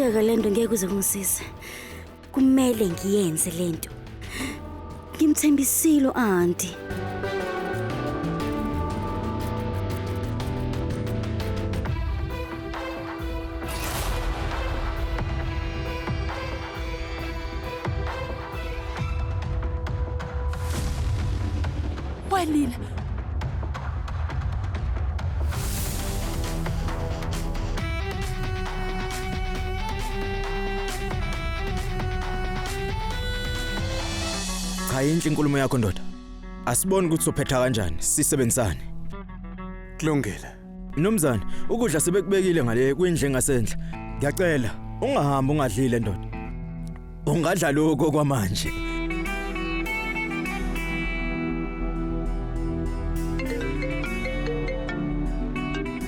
Ngiyeka lento ngeke uze kungisize. Kumele ngiyenze lento. Ngimthembisile auntie. Walila. Cha yinhle inkulumo yakho ndoda. Asiboni ukuthi sophetha kanjani, sisebenzisane. Kulungile. Nomzana, ukudla sebekubekile ngale kwindle engasendla. Ngiyacela, ungahamba ungadlile ndoda. Ungadla lokho kwamanje.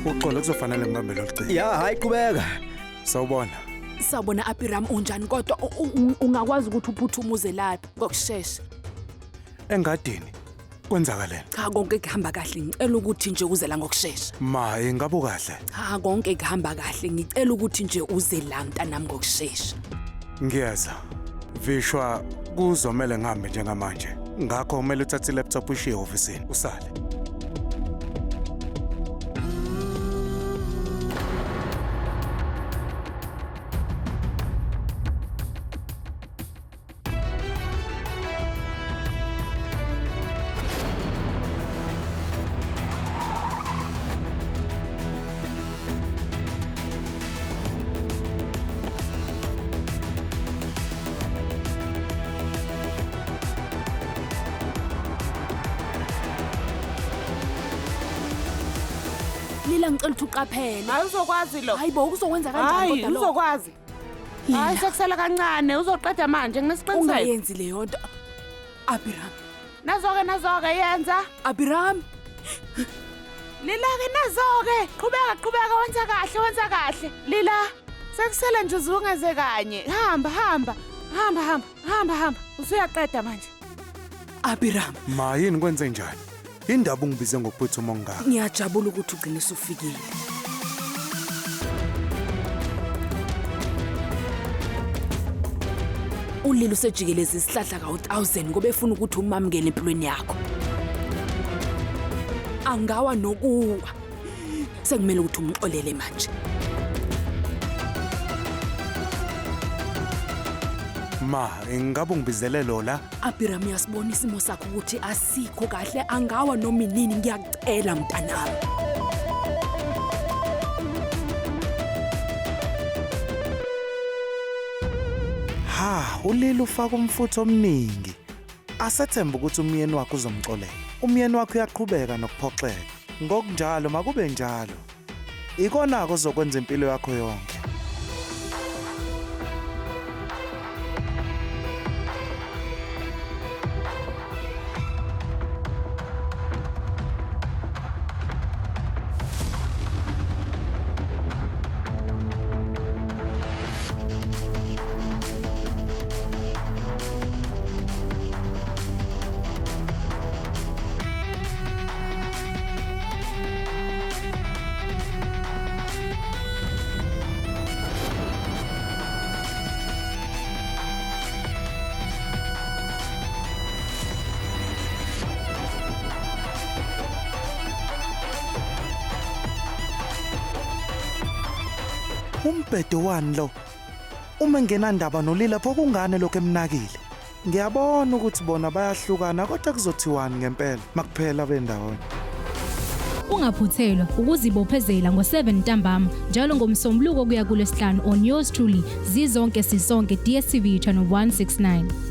Uxolo kuzofanele ngibambe lo ciki. Ya, hayi qhubeka. Sawubona. Sawubona Abiram unjani kodwa ungakwazi ukuthi uphuthumuze lapha ngokusheshsha. Engadini kwenzakaleni. Cha konke kuhamba kahle ngicela ukuthi nje uze la ngokusheshsha. Ma, ingabe kahle? Cha konke kuhamba kahle ngicela ukuthi nje uze la mntanami ngokusheshsha. Ngiyeza. Vishwa kuzomela ngihambe njengamanje. Ngakho kumele uthathe i-laptop ushiye ofisini usale. Lila ngicela ukuthi uqaphele. Hayi uzokwazi lo. Hayibo kuzokwenza kanjani Hayi kodwa lo? uzokwazi. Hayi sekusela kancane uzoqeda manje nginesiqiniseko. Ungayenzi le yonto. Abiram. Nazoke yenza. Abiram. Lila-ke nazoke. Qhubeka wenza kahle. Lila sekusela nje uzungeze kanye. Hamba. Usuyaqeda manje. Abiram. Ma, yini kwenze njani? Indaba ungibize ngokuphuthuma ngaka. Ngiyajabula ukuthi ugcine usufikile. Ulilo sejikeleza isihlahla ka-1000 ngoba efuna ukuthi umamukele empilweni yakho. Angawa nokuwa. Sekumele ukuthi umxolele manje. Ma, ingabe ungibizele lola? Abiram uyasibona isimo sakho ukuthi asikho kahle angawa noma inini ngiyacela mntanami. Ulilo ufaka umfutho omningi. Asethemba ukuthi umyeni wakhe uzomxolela. Umyeni wakhe uyaqhubeka nokuphoxeka. Ngokunjalo makube njalo. Ikona ozokwenza impilo yakho yonke. Umbhedo wani lo? Uma ngenandaba nolila pho kungane lokho emnakile. Ngiyabona ukuthi bona bayahlukana kodwa kuzothiwani ngempela makuphela bendawonye. Ungaphuthelwa ukuzibophezela ngo7 ntambama njalo ngomsombuluko kuya kulesihlanu on yours truly zizonke sisonke DStv channel 169.